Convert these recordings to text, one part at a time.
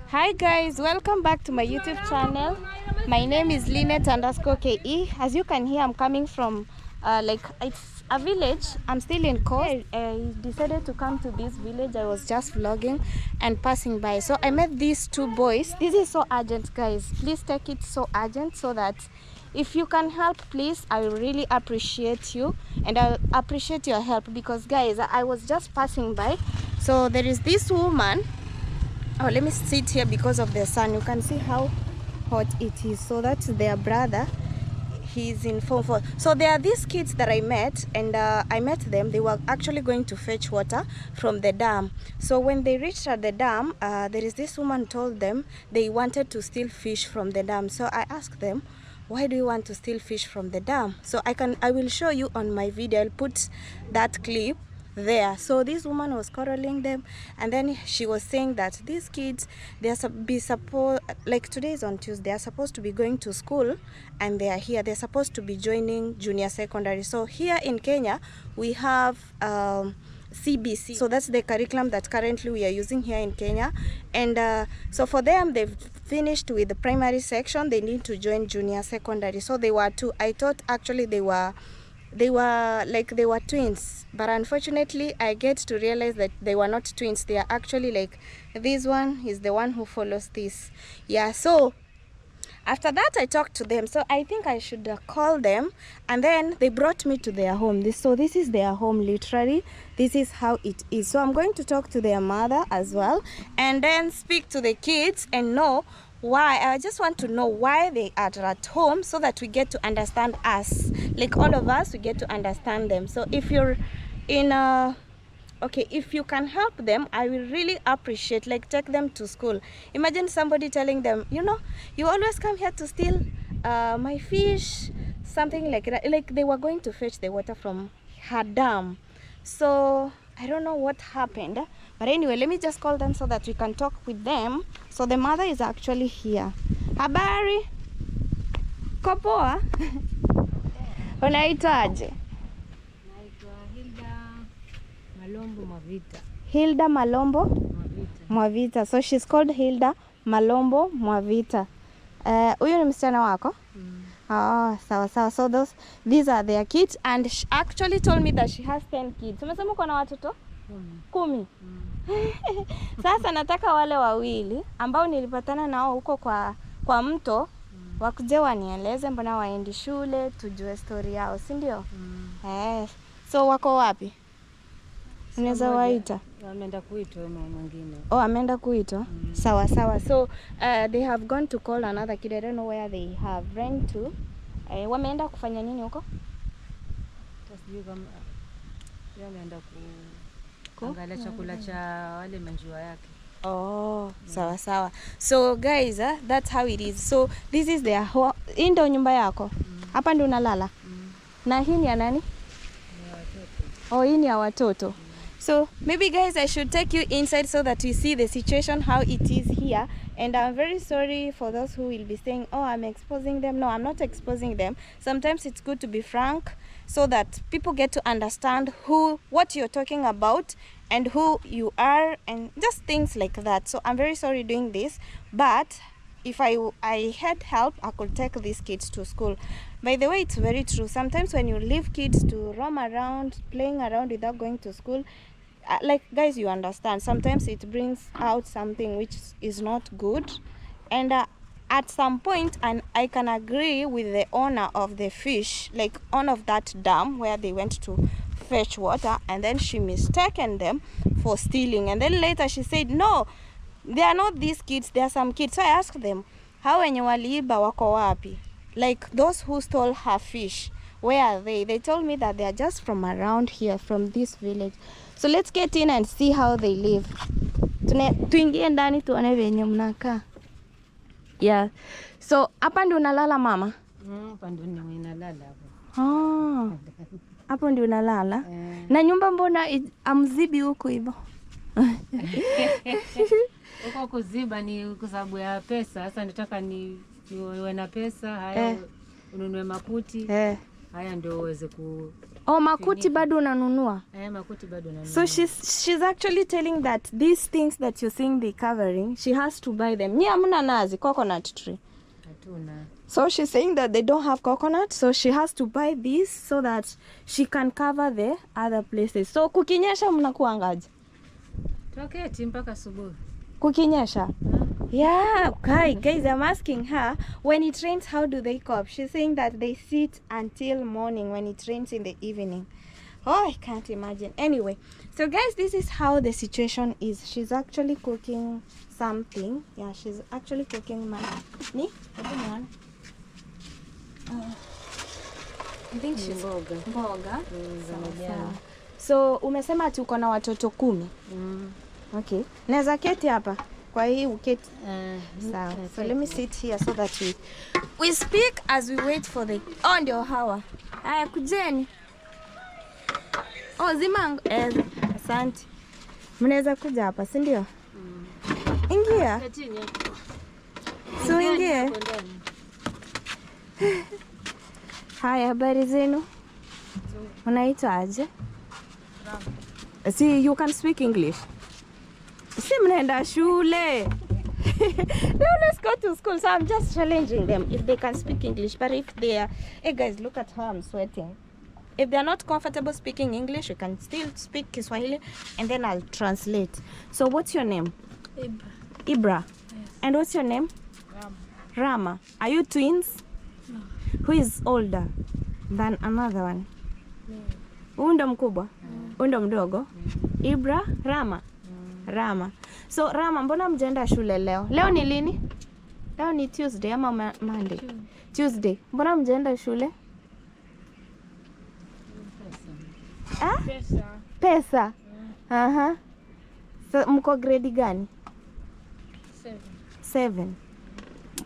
Hi guys, welcome back to my YouTube channel. My name is Linet_KE. As you can hear, I'm coming from it's a village. I'm still in coast. I decided to come to this village. I was just vlogging and passing by. So I met these two boys. This is so urgent, guys. Please take it so urgent so that if you can help, please, I really appreciate you and I'll appreciate your help because guys, I was just passing by. So there is this woman. Oh, let me sit here because of the sun. You can see how hot it is. So that's their brother. He's in form 4. So there are these kids that I met, and I met them. They were actually going to fetch water from the dam. So when they reached at the dam, there is this woman told them they wanted to steal fish from the dam. So I asked them, why do you want to steal fish from the dam? So I will show you on my video. I'll put that clip there. So this woman was quarreling them, and then she was saying that these kids, they are supposed, like today is on Tuesday, they are supposed to be going to school, and they are here. They're supposed to be joining junior secondary. So here in Kenya we have CBC, so that's the curriculum that currently we are using here in Kenya. And so for them, they've finished with the primary section, they need to join junior secondary. So they were two. I thought actually they were twins, but unfortunately I get to realize that they were not twins. They are actually like, this one is the one who follows this. Yeah, so after that I talked to them. So I think I should call them, and then they brought me to their home. This is their home, literally. This is how it is. So I'm going to talk to their mother as well, and then speak to the kids and know why. I just want to know why they are at home, so that we get to understand us, like all of us, we get to understand them. So if you're in okay, if you can help them, I will really appreciate. Like, take them to school. Imagine somebody telling them, you know, you always come here to steal my fish, something like that. Like they were going to fetch the water from her dam. So I don't know what happened, but anyway, let me just call them so that we can talk with them. So the mother is actually here. Habari kopoa. Unaitwaje? Malombo Mwavita. Hilda Malombo Mwavita. So she's called Hilda Malombo Mwavita. Huyu ni msichana wako? Oh, sawa. So these are their kids, and she actually told me that she has 10 kids. Umesema uko na watoto 10? Sasa nataka wale wawili ambao nilipatana nao huko kwa mto wakuje wanieleze mbona waendi shule, tujue story yao, si ndio? So wako wapi? Unaweza waita? Ameenda kuitwa mwingine. Oh, ameenda kuitwa? Sawa. So they have gone to call another kid. I don't know where they have ran to. Wameenda kufanya nini huko? Tasijui kama ameenda kuangalia chakula cha wale manjua yake. Oh, sawa. So guys, that's how it is. So this is their home. Hii ndio nyumba yako? Hapa ndio unalala? Na hii ni ya nani? Oh, hii ni ya watoto. So maybe guys, I should take you inside so that you see the situation, how it is here. And I'm very sorry for those who will be saying, oh, I'm exposing them. No, I'm not exposing them. Sometimes it's good to be frank so that people get to understand what you're talking about and who you are, and just things like that. So I'm very sorry doing this, but if I had help, I could take these kids to school. By the way, it's very true. Sometimes when you leave kids to roam around, playing around without going to school, like guys, you understand, sometimes it brings out something which is not good. And at some point, and I can agree with the owner of the fish, like owner of that dam where they went to fetch water, and then she mistaken them for stealing. And then later she said, no, they are not these kids, there are some kids. So I asked them, how wenye waliiba wako wapi? Like those who stole her fish, where are they? They told me that they are just from around here, from this village. So let's get in and see how they live. Tuingie ndani tuone venye mnakaa. Yeah. So hapa ndio unalala mama? Hapa ndio ninalala hapo. Oh. Hapo ndio unalala? Na nyumba mbona amzibi huko hivyo? Huko kuziba ni kwa sababu ya pesa. Sasa nataka niwe na pesa, haya ununue makuti. Haya ndio uweze Oh, makuti bado unanunua? Makuti bado nanunua. So she's actually telling that these things that you're seeing they covering, she has to buy them. Ni hamna nazi, coconut tree. Hatuna. So she's saying that they don't have coconut, so she has to buy this so that she can cover the other places. So kukinyesha mnakuangaje? Tuketi mpaka asubuhi. Kukinyesha? Yeah, okay, guys, I'm asking her, when it rains, how do they cope? She's saying that they sit until morning when it rains in the evening. Oh, I can't imagine. Anyway, so guys, this is how the situation is. She's actually cooking something. Yeah, she's actually cooking I think she's mboga. So umesema ati uko na watoto 10. Okay. Naweza keti hapa. Kwa hii uketi. Sawa. So let me sit here so that we speak as we wait for the ndio hawa. Haya kujeni. Oh zima asante. Mnaweza kuja hapa, si ndio? Ingia. So ingia. Haya, habari zenu? Unaitwa aje? See, you can speak English. Si mnaenda shule. They always go to school, so I'm just challenging them if they can speak English. But if they are, hey guys, look at how I'm sweating. If they are not comfortable speaking English, you can still speak Kiswahili and then I'll translate. So what's your name? Ibra. Yes. And what's your name? Rama. Are you twins? No. Who is older than another one? Huyu ndo mkubwa? Huyu ndo mdogo? Ibra, Rama. Rama. So Rama, mbona mjenda shule leo? Leo ni lini? Leo ni Tuesday ama Monday? Tuesday. Mbona mjenda shule? Pesa. Aha. So mko grade gani? 7.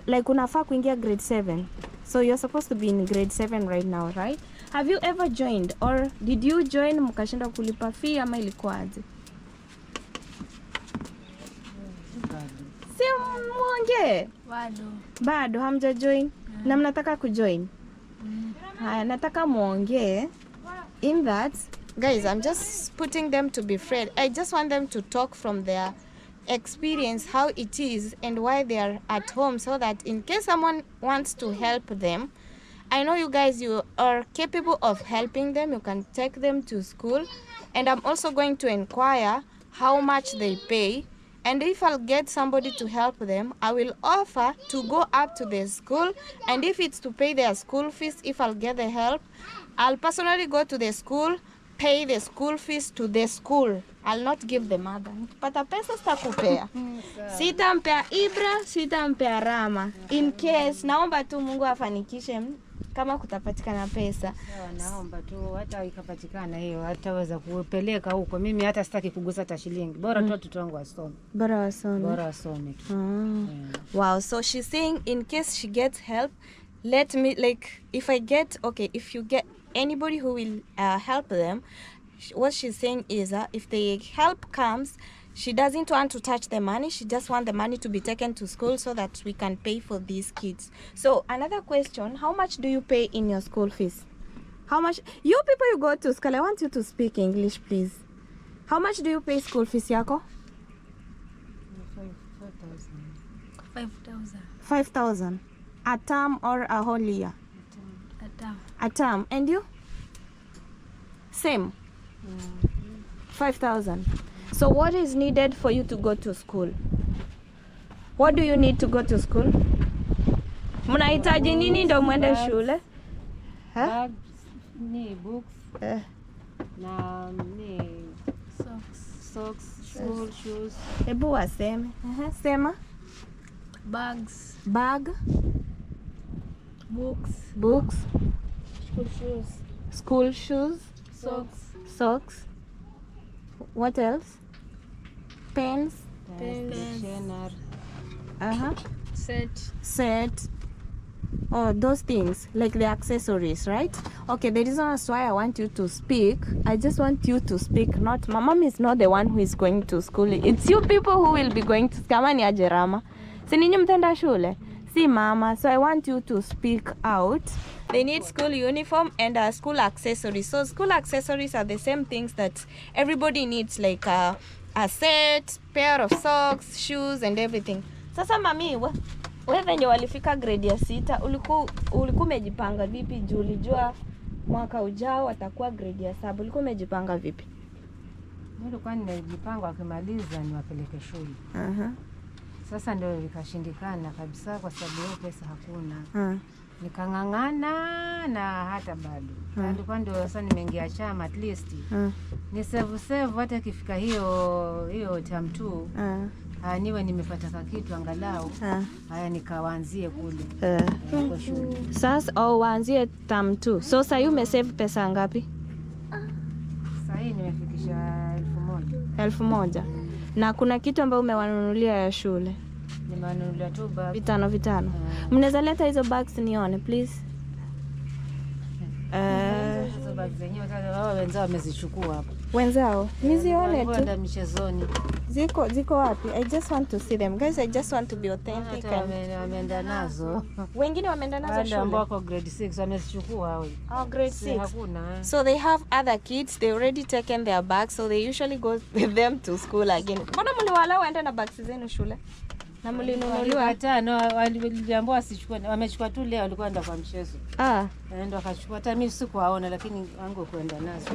Like unafaa kuingia grade 7. So you're supposed to be in grade 7 right now, right? Have you ever joined or did you join mkashinda kulipa fee ama ilikuwaje? Si muonge? Bado hamja join? Na mnataka kujoin? Haya, nataka muonge. In that, guys, I'm just putting them to be afraid. I just want them to talk from their experience, how it is and why they are at home, so that in case someone wants to help them, I know you guys, you are capable of helping them. You can take them to school. And I'm also going to inquire how much they pay. And if I'll get somebody to help them, I will offer to go up to the school. And if it's to pay their school fees, if I'll get the help, I'll personally go to the school, pay the school fees to the school. I'll not give the mother. Pata pesa sitakupea. Sitampea Ibra, sitampea Rama. In case, naomba tu Mungu afanikishe kama kutapatikana pesa. Sawa, naomba tu hata ikapatikana hiyo hataweza kupeleka huko. Mimi hata sitaki kugusa hata shilingi. Bora tu watoto wangu wasome. Bora wasome. Bora wasome tu. Wow, so she's saying in case she gets help, let me, like, if I get, okay, if you get anybody who will help them, what she's saying is if the help comes, she doesn't want to touch the money. She just wants the money to be taken to school so that we can pay for these kids. So another question, how much do you pay in your school fees? How much? You people, you go to school, I want you to speak English, please. How much do you pay school fees, Yako? 5,000. 5,000. A term or a whole year? A term. A term. And you? Same? 5,000. So what is needed for you to go to school? What do you need to go to school? Mnahitaji nini ndo mwende shule? Bags, ni books, na ni socks, school shoes. Hebu waseme. Sema. Bags. Bag. Books. Books. School shoes. School shoes. Socks. Socks. What else? Pens. Dictionary. Set. Oh, those things, like the accessories, right? Okay, the reason why I want you to speak, I just want you to speak, not, my mom is not the one who is going to school. It's you people who will be going to school. Kama ni aje Rama. Si ninyi mtenda shule? Si mama. So I want you to speak out they need school uniform and school accessories. So school accessories are the same things that everybody needs, like a set, pair of socks, shoes and everything. Sasa mami, wewe venye walifika grade ya 6, ulikuwa umejipanga vipi juu ulijua mwaka ujao watakuwa grade ya 7? Ulikuwa umejipanga vipi? Nilikuwa nimejipanga wakimaliza niwapeleke shule. Sasa ndio ikashindikana kabisa kwa sababu hiyo pesa hakuna. Nikangangana na hata bado. Nilikuwa ndio sasa nimeingia chama at least. Ni save hata kifika hiyo term 2. Niwe nimepata kitu angalau. Haya nikawaanzie kule. Kwa shule. Sasa waanzie term 2. So sasa you umesave pesa ngapi? Sasa hii nimefikisha 1,000. Na kuna kitu ambayo umewanunulia ya shule? Nimewanunulia tu bag. Vitano. Mnaweza leta hizo bags nione please? Hizo bags zenyewe wao wenzao wamezichukua hapo. Wenzao? Nizione tu. Kwenda michezoni. Ziko wapi? I just want to see them. Guys, I just want to be authentic. Wameenda nazo. Wengine wameenda nazo shule. Wale ambao wako grade 6 wamezichukua hao. Oh, grade 6. Hakuna. So they have other kids, they already taken their bags, so they usually go with them to school again. Mbona mliwala waende na bags zenu shule? Na mlinunuliwa? Hata no waliambiwa wasichukue. Wamechukua tu leo walikuwa ndio kwa mchezo. Ndio wakachukua. Hata mimi sikuwaona lakini wangu kwenda nazo.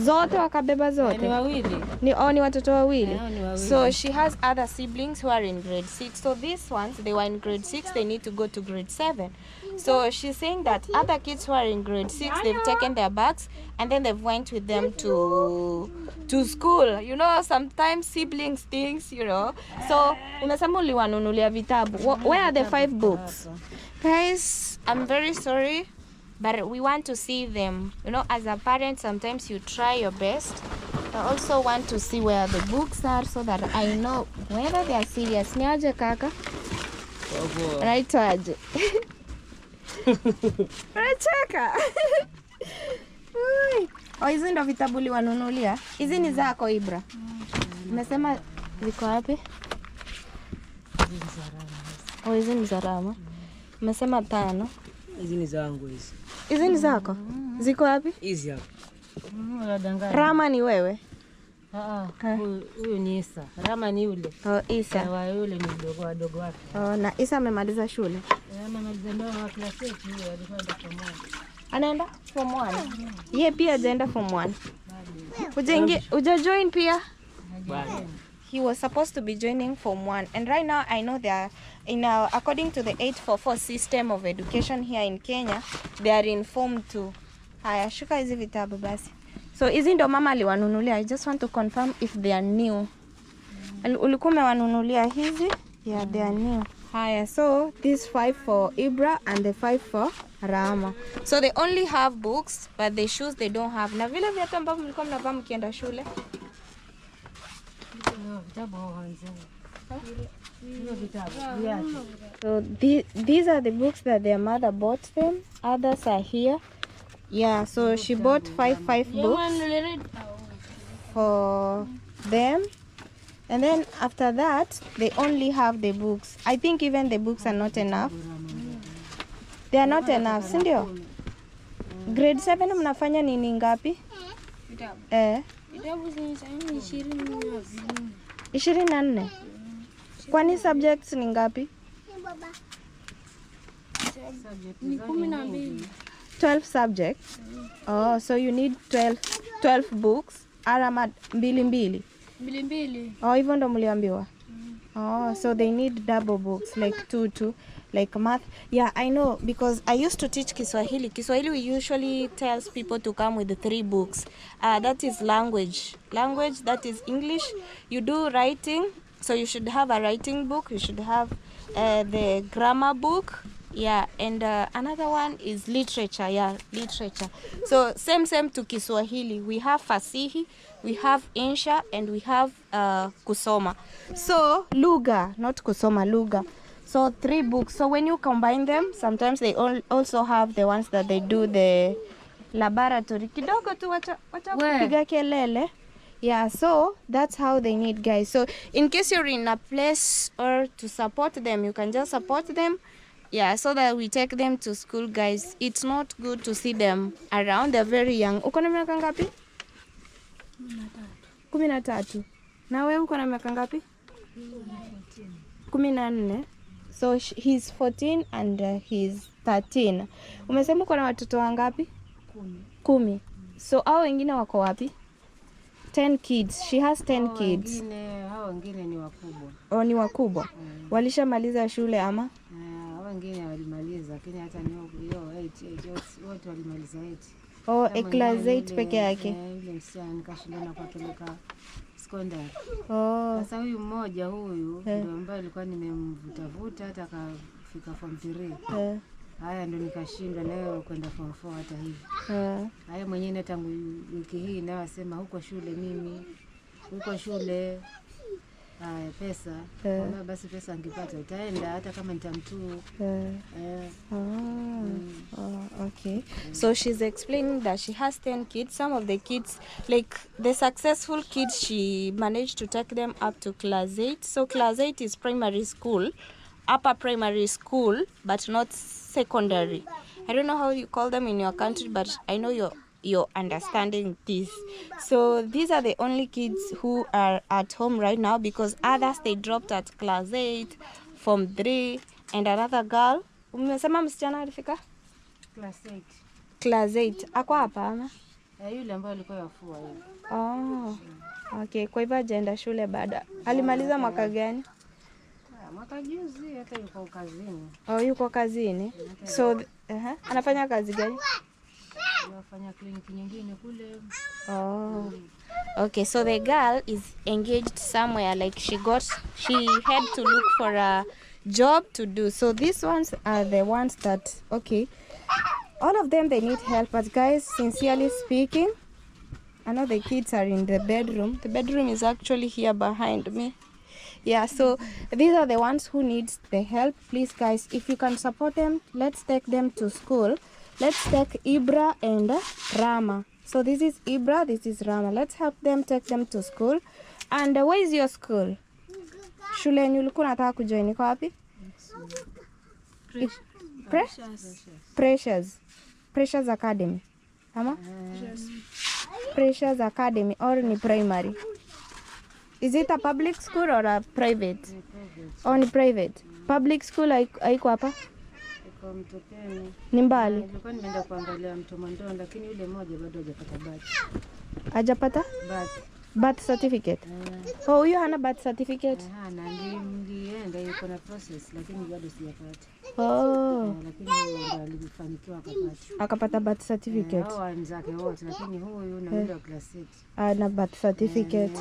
Zote wakabeba zote? Ni wawili. Ni watoto wawili. Wawili. So she has other siblings who are in grade 6. So these ones, they were in grade 6, they need to go to grade 7. So she's saying that other kids who are in grade 6, they've taken their bags and then they've went with them to school. You know, sometimes siblings things, you know. So umesema uliwanunulia vitabu. Where are the 5 books? Guys, I'm very sorry, but we want to see them. You know, as a parent, sometimes you try your best. I also want to see where the books are so that I know whether they are serious. Niaje kaka? Right aje. Unacheka. Hizi ndo vitabu uliwanunulia? Hizi ni zako Ibra? Umesema ziko wapi? Hizi ni za Rama. Umesema 5. Hizi ni zangu hizi. Hizi ni zako? Ziko wapi? Hizi hapa. Rama ni wewe? Huyu ni Isa. Rama ni yule. Isa. Na yule ni wadogo wake. Na Isa amemaliza shule? Amemaliza ndio wa class 8 yule alikuwa form 1. Anaenda form 1? Yeye pia ajaenda form 1. Uja join pia? He was supposed to be joining form 1 and right now I know they are according to the 844 system of education here in Kenya, they are in form 2. Haya, shuka hizi vitabu basi. So hizi ndo mama aliwanunulia. I just want to confirm if they are new. Ulikuwa umewanunulia hizi? Yeah, they are new. Haya, so these 5 for Ibra and the 5 for Rama. So they only have books but the shoes they don't have. Na vile viatu ambavyo mlikuwa mnavaa mkienda shule? So these are the books that their mother bought them. Others are here. Yeah, so she bought 5 books for them. And then after that, they only have the books. I think even the books are not enough. They are not enough, si ndio? Grade 7 mnafanya nini ngapi? Vitabu. Vitabu ni 24. Kwani subjects ni ngapi? Ni 12. 12 subjects. Oh, so you need 12 books. Alama 2. Oh, hivyo ndo mliambiwa. Oh, so they need double books, like 2, like math. Yeah, I know, because I used to teach Kiswahili. Kiswahili, we usually tells people to come with the 3 books. That is language. Language, that is English. You do writing, so you should have a writing book. You should have the grammar book. Yeah, and another one is literature. Yeah, literature. So same to Kiswahili. We have fasihi, we have insha, and we have kusoma. So lugha, not kusoma, lugha. So 3 books. So when you combine them, sometimes they also have the ones that they do the laboratory. Kidogo tu wacha kupiga kelele. Yeah, so that's how they need, guys. So in case you're in a place or to support them, you can just support them. Yeah, so that we take them to school, guys. It's not good to see them around. They're very young. Uko na miaka ngapi? 13. Na wewe uko na miaka ngapi? 14. So he's 14 and he's 13. Umesema uko na watoto wangapi? 10. So hao wengine wako wapi? 10 kids. She has 10 kids. Hao wengine ni wakubwa. Oh, ni wakubwa. Walishamaliza shule ama? Wengine walimaliza, lakini hata ni hiyo 8 wote walimaliza 8. Oh, class 8 peke yake. Yule msichana nikashindana kupeleka secondary. Oh. Sasa huyu mmoja huyu ndio ambaye alikuwa nimemvuta hata akafika form 3. Haya ndio nikashinda nayo kwenda form 4 hata hivi. Haya mwenyewe tangu wiki hii naye asema huko shule mimi. Huko shule pesa. Kama basi pesa angepata utaenda hata kama nitamtuu. Okay. So she's explaining that she has 10 kids. Some of the kids, like the successful kids, she managed to take them up to class 8. So class 8 is primary school, upper primary school, but not secondary. I don't know how you call them in your country, but I know you're understanding this. So these are the only kids who are at home right now, because others they dropped at class 8, form 3, and another girl. Umesema msichana alifika class 8. Class 8. Ako hapa ama? Yule ambaye alikuwa yafua hivi. Oh. Okay, kwa hivyo hajaenda shule baada. Alimaliza mwaka gani? Mwaka juzi, hata yuko kazini. Oh, yuko kazini. So anafanya kazi gani? Anafanya kliniki nyingine kule. Oh. Okay, so the girl is engaged somewhere, like she had to look for a job to do. So these ones are the ones that, okay, all of them, they need help. But guys, sincerely speaking, I know the kids are in the bedroom. The bedroom is actually here behind me. Yeah, so these are the ones who need the help. Please guys, if you can support them, let's take them to school. Let's take Ibra and Rama. So this is Ibra, this is Rama. Let's help them, take them to school. And where is your school? Shule yenye ulikuwa unataka kujoin iko wapi? Precious Academy. Ama? Precious Academy or ni primary? Is it a public school or a private? Or ni private? Public school haiko hapa? Ni mbali. Nilikuwa nimeenda kuangalia mtu Mandoni, lakini yule mmoja bado hajapata birth. Hajapata? Birth certificate. Oh, huyo hana birth certificate. Hana, nilienda yuko na process lakini bado sijapata. Oh. Lakini ndio alifanikiwa akapata birth certificate. Hao wenzake wote, lakini huyu na yule wa class 8 ana birth certificate.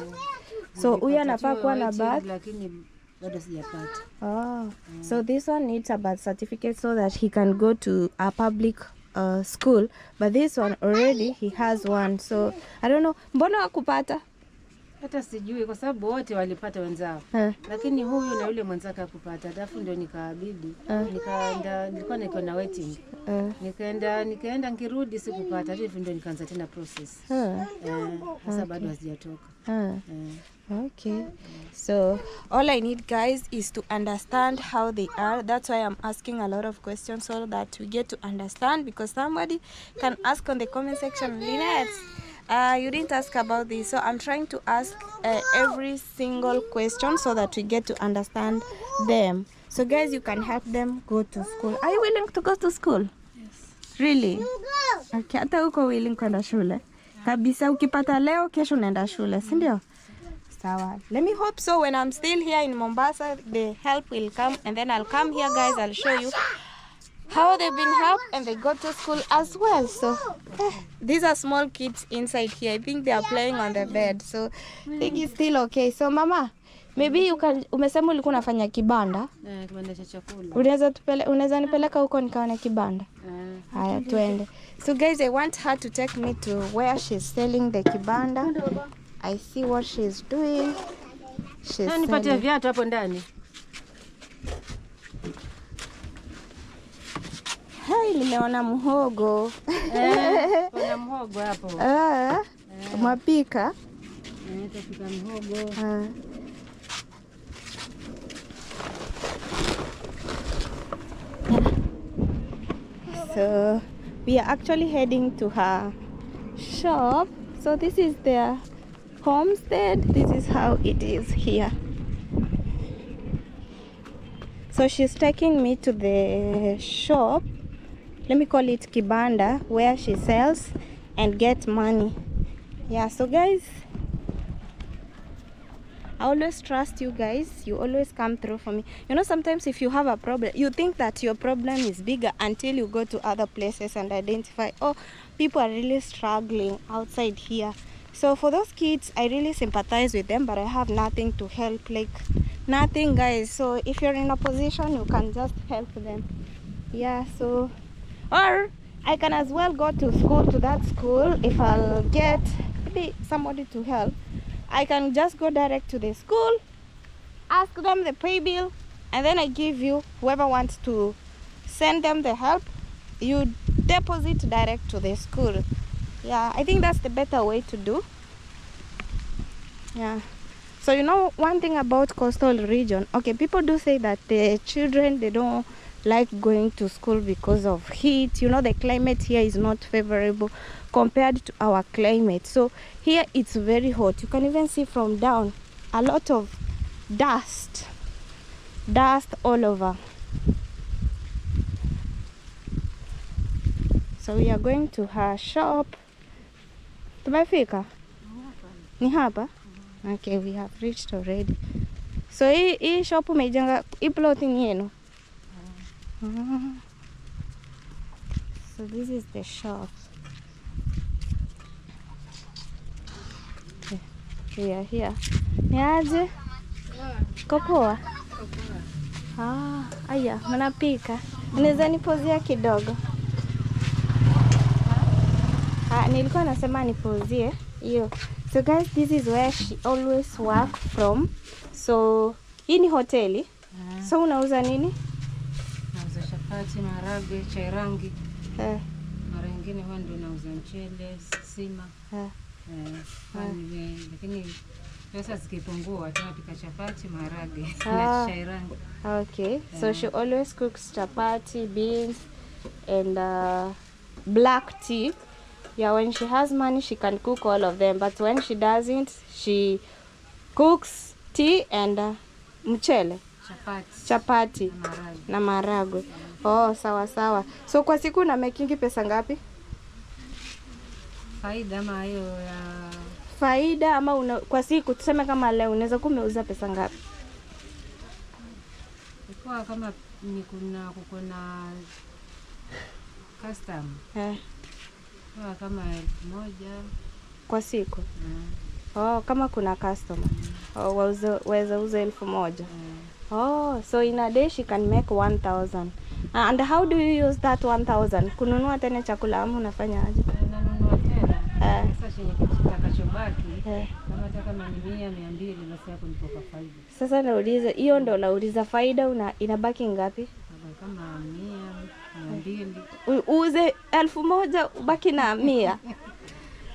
So huyu anafaa kuwa na birth lakini bado sijapata. So this one needs a birth certificate so that he can go to a public school, but this one already he has one. So I don't know, mbona hakupata? Hata sijui kwa sababu wote walipata wenzao. Lakini huyu na yule mwenzake hakupata. Alafu ndio nikaabidi. Nikaenda, nilikuwa niko na waiting. Nikaenda nikirudi sikupata. Hivyo ndio nikaanza tena process. Sasa bado hazijatoka. Okay. So all I need, guys, is to understand how they are. That's why I'm asking a lot of questions so that we get to understand, because somebody can ask on the comment section, Linet, you didn't ask about this. So I'm trying to ask every single question so that we get to understand them. So guys, you can help them go to school. Are you willing to go to school? Yes. Really? Okay, hata uko willing kwenda shule? Kabisa, ukipata leo kesho unaenda shule, si ndio? Sawa. Let me hope so. When I'm still here in Mombasa, the help will come, and then I'll come here, guys. I'll show you how they've been helped and they go to school as well. So these are small kids inside here. I think they are playing on the bed, so I think it's still okay. So mama, maybe you can, umesema ulikuwa unafanya kibanda. Kibanda cha chakula. Unaweza nipeleka huko nikaone kibanda? Haya, tuende. So guys, I want her to take me to where she's selling the kibanda. I see what she's doing. She's nipatie viatu hapo ndani. Hai, nimeona muhogo. Kuna muhogo hapo. Mapika. Tutapika muhogo. So we are actually heading to her shop. So this is their homestead. This is how it is here. So she's taking me to the shop, let me call it kibanda, where she sells and get money. Yeah, so guys, I always trust you guys. You always come through for me. You know, sometimes if you have a problem, you think that your problem is bigger until you go to other places and identify, oh, people are really struggling outside here. So for those kids, I really sympathize with them, but I have nothing to help, like nothing, guys. So if you're in a position, you can just help them. Yeah, so, or I can as well go to school, to that school. If I'll get maybe somebody to help, I can just go direct to the school, ask them the pay bill, and then I give you, whoever wants to send them the help, you deposit direct to the school. Yeah, I think that's the better way to do. Yeah. So you know one thing about coastal region, okay, people do say that the children, they don't like going to school because of heat. You know, the climate here is not favorable compared to our climate. So here it's very hot. You can even see from down a lot of dust all over. So we are going to her shop. Tumefika? Ni hapa? Okay, we have reached already. So hii shop umejenga, hii plot ni yenu? So this is the shop. We are here. Niaje? Kopoa? Aya, mnapika. Unaweza nipozia kidogo? Nilikuwa nasema nipozie hiyo. So guys, this is where she always work from. So hii ni hoteli. So unauza nini? Nauza chapati, maharagwe, chai rangi. Mara nyingine huwa ndo nauza mchele, sima. Lakini pesa zikipungua tunapika chapati, maharagwe na chai rangi. Okay. So she always cooks chapati, beans and black tea. Yeah, when she has money, she can cook all of them. But when she doesn't, she cooks tea and mchele. Chapati na maharagwe. Oh, sawa sawa. So kwa siku una making pesa ngapi? Faida ama hiyo ya faida ama kwa siku tuseme kama leo unaweza kumeuza pesa ngapi? Kwa kama ni kuna custom. Kwa kama 1,000 kwa siku. Oh, kama kuna customer. Oh, waweza uza 1,000. Oh, so in a day she can make 1,000. And how do you use that 1,000? Kununua tena chakula ama unafanya aje? Nanunua tena. Sasa chenye kitakachobaki kama nataka 100, 200 basi hapo ndipo kwa faida. Sasa nauliza, hiyo ndo nauliza faida inabaki ngapi? Kama 100, 200. Uuze 1,000 ubaki na 100.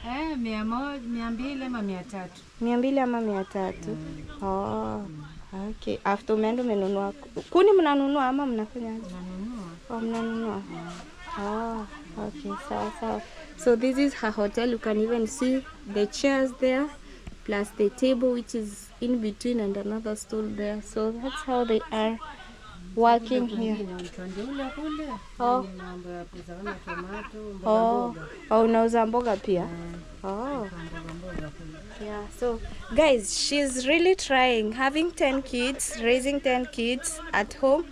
100, 200 ama 300. 200 ama 300. Oh. Okay. After umenunua. Kuni mnanunua ama mnafanya aje? Mnanunua. Oh, mnanunua. Oh, okay. Sawa. So this is her hotel. You can even see the chairs there, plus the table which is in between and another stool there. So that's how they are working here. Unauza mboga pia? Yeah, so guys, she's really trying, having 10 kids, raising 10 kids at home.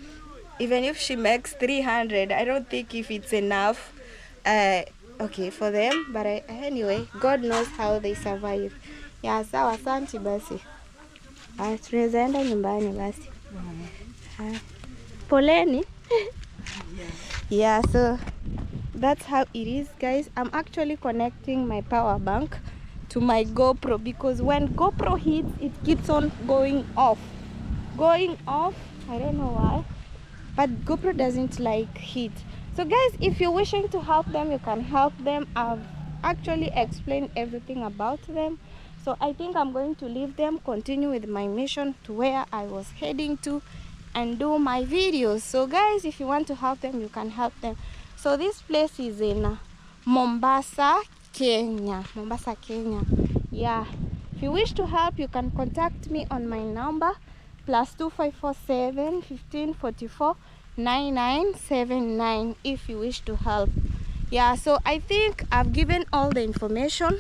Even if she makes 300, I don't think if it's enough okay for them, but anyway, God knows how they survive. Yeah, sawa, asante basi. Tunaweza enda nyumbani basi. Poleni. Yeah, so that's how it is, guys. I'm actually connecting my power bank to my GoPro because when GoPro hits, it keeps on going off. I don't know why, but GoPro doesn't like heat. So guys, if you're wishing to help them, you can help them. I've actually explained everything about them. So I think I'm going to leave them, continue with my mission to where I was heading to and do my videos. So guys, if you want to help them, you can help them. So this place is in Mombasa, Kenya. Mombasa, Kenya. Yeah. If you wish to help, you can contact me on my number +2547 1544 9979 if you wish to help. Yeah, so I think I've given all the information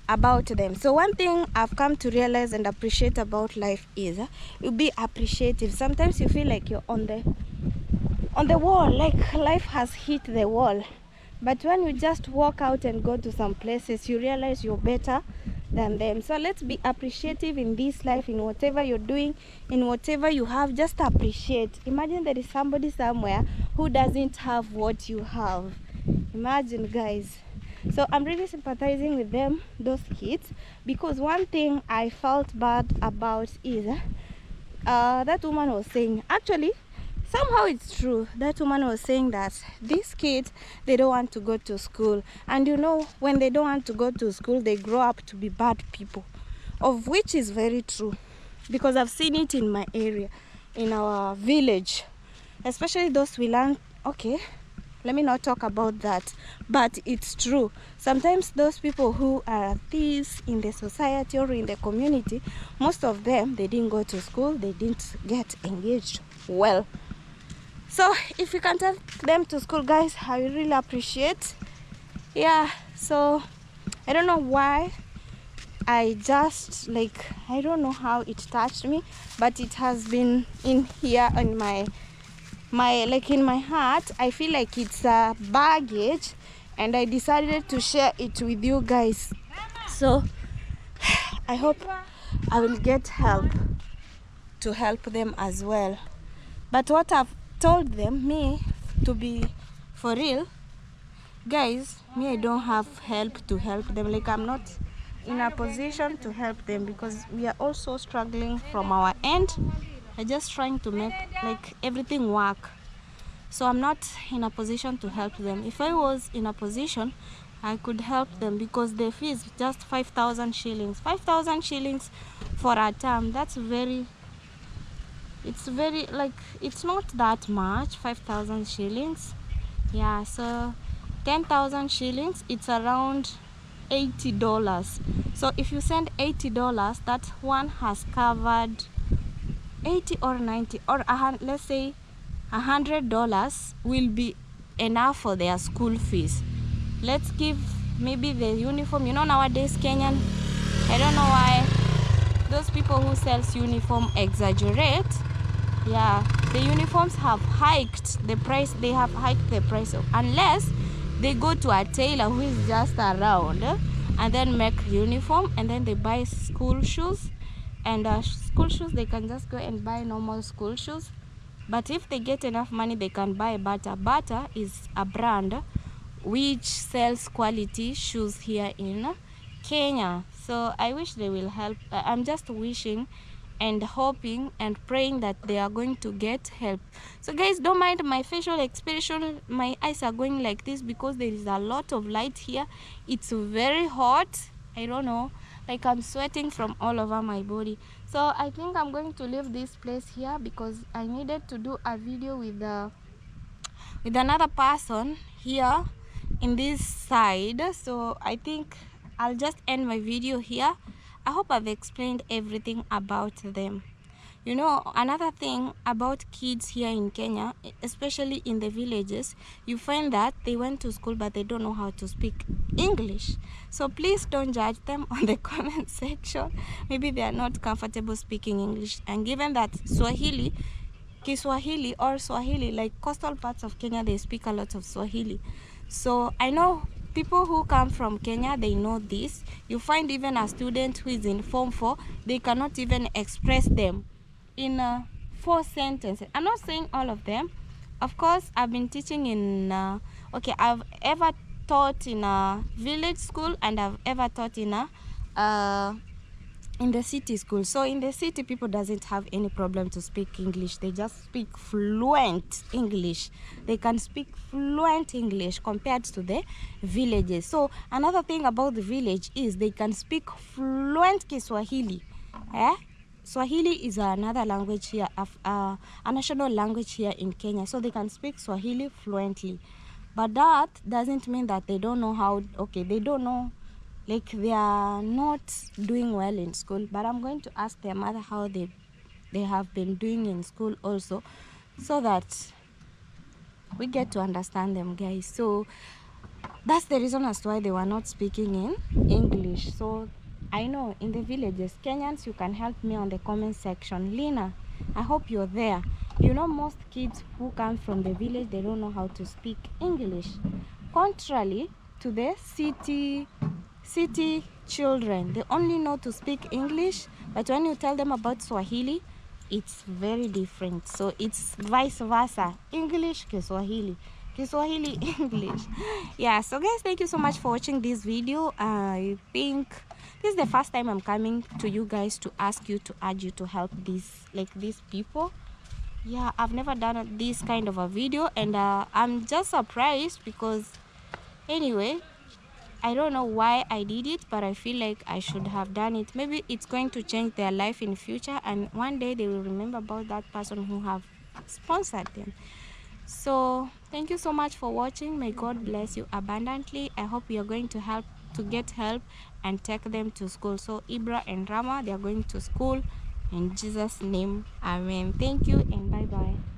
about them. So one thing I've come to realize and appreciate about life is you be appreciative. Sometimes you feel like you're on the wall, like life has hit the wall. But when you just walk out and go to some places, you realize you're better than them. So let's be appreciative in this life, in whatever you're doing, in whatever you have. Just appreciate. Imagine there is somebody somewhere who doesn't have what you have. Imagine, guys. So I'm really sympathizing with them, those kids, because one thing I felt bad about is that woman was saying, actually somehow it's true, that woman was saying that these kids, they don't want to go to school, and you know, when they don't want to go to school, they grow up to be bad people, of which is very true, because I've seen it in my area, in our village, especially those we learn. Okay, let me not talk about that, but it's true. Sometimes those people who are thieves in the society or in the community, most of them, they didn't go to school, they didn't get engaged well. So if you can take them to school, guys, I really appreciate. Yeah, so I don't know why, I just, like, I don't know how it touched me, but it has been in here on my like in my heart. I feel like it's a baggage, and I decided to share it with you guys. So I hope I will get help to help them as well. But what I've told them, me, to be for real, guys, me, I don't have help to help them. Like, I'm not in a position to help them, because we are also struggling from our end. I'm just trying to make like everything work. So I'm not in a position to help them. If I was in a position, I could help them, because the fee is just 5,000 shillings. 5,000 shillings for a term, that's very, it's very, like, it's not that much, 5,000 shillings. Yeah, so 10,000 shillings, it's around $80. So if you send $80, that one has covered 80 or 90 or let's say $100 will be enough for their school fees. Let's give maybe the uniform. You know, nowadays Kenyan, I don't know why those people who sells uniform exaggerate. Yeah, the uniforms have hiked the price. They have hiked the price of, unless they go to a tailor who is just around and then make uniform, and then they buy school shoes. And school shoes, they can just go and buy normal school shoes. But if they get enough money, they can buy Bata. Bata is a brand which sells quality shoes here in Kenya. So I wish they will help. I'm just wishing and hoping and praying that they are going to get help. So guys, don't mind my facial expression. My eyes are going like this because there is a lot of light here. It's very hot. I don't know, like I'm sweating from all over my body. So I think I'm going to leave this place here, because I needed to do a video with another person here in this side. So I think I'll just end my video here. I hope I've explained everything about them. You know, another thing about kids here in Kenya, especially in the villages, you find that they went to school but they don't know how to speak English. So please don't judge them on the comment section. Maybe they are not comfortable speaking English. And given that Kiswahili or Swahili, like coastal parts of Kenya, they speak a lot of Swahili. So I know people who come from Kenya, they know this. You find even a student who is in Form 4, they cannot even express them in 4 sentences. I'm not saying all of them. Of course, I've been teaching in, I've ever taught in a village school, and I've ever taught in the city school. So in the city, people doesn't have any problem to speak English. They just speak fluent English. They can speak fluent English compared to the villages. So another thing about the village is they can speak fluent Kiswahili. Swahili is another language here, a national language here in Kenya, so they can speak Swahili fluently. But that doesn't mean that they don't know how, okay, they don't know, like they are not doing well in school. But I'm going to ask their mother how they have been doing in school also, so that we get to understand them, guys. So that's the reason as to why they were not speaking in English. So I know in the villages, Kenyans, you can help me on the comment section. Lina, I hope you're there. You know, most kids who come from the village, they don't know how to speak English. Contrary to the city children, they only know to speak English, but when you tell them about Swahili, it's very different. So it's vice versa. English, Kiswahili. Kiswahili, English. Yeah, so guys, thank you so much for watching this video. I think this is the first time I'm coming to you guys to ask you, to urge you to help these people. Yeah, I've never done this kind of a video, and I'm just surprised because anyway, I don't know why I did it, but I feel like I should have done it. Maybe it's going to change their life in future, and one day they will remember about that person who have sponsored them. So thank you so much for watching. May God bless you abundantly. I hope you are going to get help and take them to school. So Ibra and Rama, they are going to school in Jesus' name. Amen. Thank you and bye bye.